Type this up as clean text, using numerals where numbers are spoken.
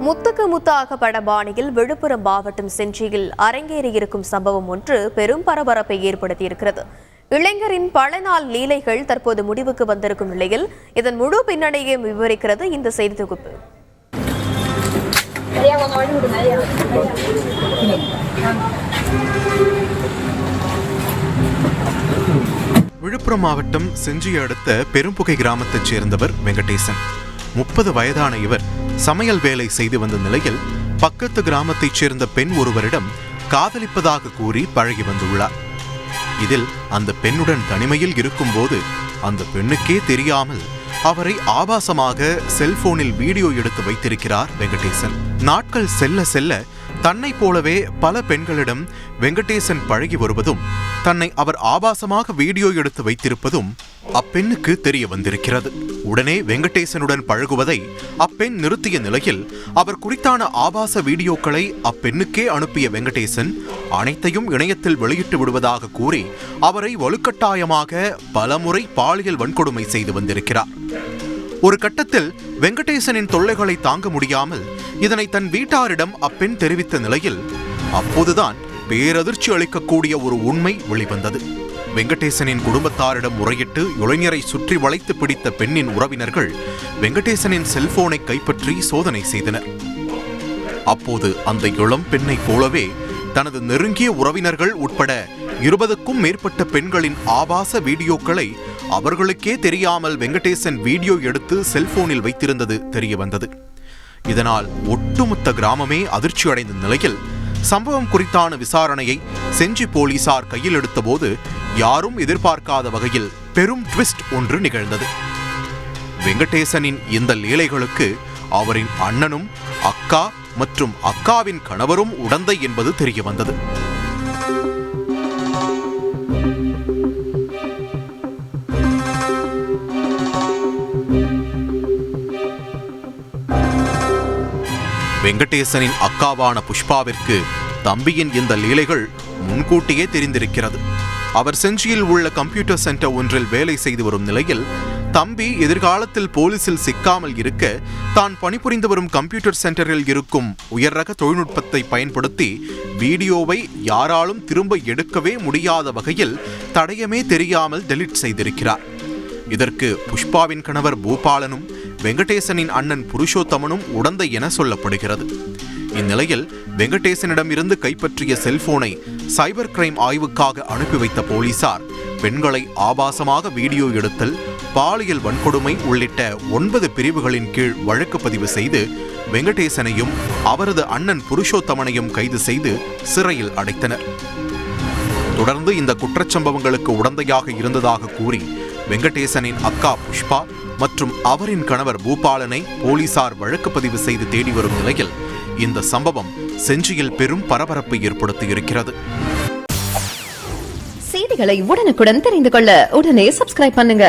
முத்துக்கு முத்தாக படபாணியில் விழுப்புரம் மாவட்டம் செஞ்சியில் அரங்கேறியிருக்கும் சம்பவம் ஒன்று பெரும் பரபரப்பை ஏற்படுத்தியிருக்கிறது. இளைஞரின் பல நாள் லீலைகள் தற்போது முடிவுக்கு வந்திருக்கும் நிலையில் இதன் முழு பின்னணியையும் விவரிக்கிறது இந்த செய்தி தொகுப்பு. விழுப்புரம் மாவட்டம் செஞ்சியை அடுத்த பெரும்புகை கிராமத்தைச் சேர்ந்தவர் வெங்கடேசன். 30 வயதான இவர் சமையல் வேலை செய்து வந்த நிலையில் பக்கத்து கிராமத்தைச் சேர்ந்த பெண் ஒருவரிடம் காதலிப்பதாக கூறி பழகி வந்துள்ளார். இதில் அந்த பெண்ணுடன் தனிமையில் இருக்கும்போது அந்த பெண்ணுக்கே தெரியாமல் அவரை ஆபாசமாக செல்போனில் வீடியோ எடுத்து வைத்திருக்கிறார் வெங்கடேசன். நாட்கள் செல்ல செல்ல தன்னை போலவே பல பெண்களிடம் வெங்கடேசன் பழகி வருவதும் தன்னை அவர் ஆபாசமாக வீடியோ எடுத்து வைத்திருப்பதும் அப்பெண்ணுக்கு தெரிய வந்திருக்கிறது. உடனே வெங்கடேசனுடன் பழகுவதை அப்பெண் நிறுத்திய நிலையில் அவர் குறித்தான ஆபாச வீடியோக்களை அப்பெண்ணுக்கே அனுப்பிய வெங்கடேசன் அனைத்தையும் இணையத்தில் வெளியிட்டு விடுவதாக கூறி அவரை வலுக்கட்டாயமாக பலமுறை பாலியல் வன்கொடுமை செய்து வந்திருக்கிறார். ஒரு கட்டத்தில் வெங்கடேசனின் தொல்லைகளை தாங்க முடியாமல் இதனை தன் வீட்டாரிடம் அப்பெண் தெரிவித்த நிலையில் அப்போதுதான் பேரதிர்ச்சி அளிக்கக்கூடிய ஒரு உண்மை வெளிவந்தது. வெங்கடேசனின் குடும்பத்தாரிடம் முறையிட்டு இளைஞரை சுற்றி வளைத்து பிடித்த பெண்ணின் உறவினர்கள் வெங்கடேசனின் செல்போனை கைப்பற்றி சோதனை செய்தனர். அப்போது அந்த இளம் பெண்ணை போலவே தனது நெருங்கிய உறவினர்கள் உட்பட 20க்கும் மேற்பட்ட பெண்களின் ஆபாச வீடியோக்களை அவர்களுக்கே தெரியாமல் வெங்கடேசன் வீடியோ எடுத்து செல்போனில் வைத்திருந்தது தெரிய வந்தது. இதனால் ஒட்டுமொத்த கிராமமே அதிர்ச்சி அடைந்த நிலையில் சம்பவம் குறித்தான விசாரணையை செஞ்சி போலீசார் கையில் எடுத்தபோது யாரும் எதிர்பார்க்காத வகையில் பெரும் ட்விஸ்ட் ஒன்று நிகழ்ந்தது. வெங்கடேசனின் இந்த லீலைகளுக்கு அவரின் அண்ணனும் அக்கா மற்றும் அக்காவின் கணவரும் உடந்தை என்பது தெரிய வந்தது. வெங்கடேசனின் அக்காவான புஷ்பாவிற்கு தம்பியின் இந்த லீலைகள் முன்கூட்டியே தெரிந்திருக்கிறது. அவர் செஞ்சியில் உள்ள கம்ப்யூட்டர் சென்டர் ஒன்றில் வேலை செய்து வரும் நிலையில் தம்பி எதிர்காலத்தில் போலீசில் சிக்காமல் இருக்க தான் பணிபுரிந்து வரும் கம்ப்யூட்டர் சென்டரில் இருக்கும் உயர் ரக தொழில்நுட்பத்தை பயன்படுத்தி வீடியோவை யாராலும் திரும்ப எடுக்கவே முடியாத வகையில் தடயமே தெரியாமல் டெலிட் செய்திருக்கிறார். இதற்கு புஷ்பாவின் கணவர் பூபாலனும் வெங்கடேசனின் அண்ணன் புருஷோத்தமனும் உடந்தை என சொல்லப்படுகிறது. இந்நிலையில் வெங்கடேசனிடம் இருந்து கைப்பற்றிய செல்போனை சைபர் கிரைம் ஆய்வுக்காக அனுப்பி வைத்த போலீசார் பெண்களை ஆபாசமாக வீடியோ எடுத்தல், பாலியல் வன்கொடுமை உள்ளிட்ட 9 பிரிவுகளின் கீழ் வழக்கு பதிவு செய்து வெங்கடேசனையும் அவரது அண்ணன் புருஷோத்தமனையும் கைது செய்து சிறையில் அடைத்தனர். தொடர்ந்து இந்த குற்றச்சம்பவங்களுக்கு உடந்தையாக இருந்ததாக கூறி வெங்கடேசனின் அக்கா புஷ்பா மற்றும் அவரின் கணவர் பூபாலனை போலீசார் வழக்கு பதிவு செய்து தேடி வரும் நிலையில் இந்த சம்பவம் செஞ்சியில் பெரும் பரபரப்பை ஏற்படுத்தியிருக்கிறது. செய்திகளை உடனுக்குடன் தெரிந்து கொள்ள உடனே சப்ஸ்கிரைப் பண்ணுங்க.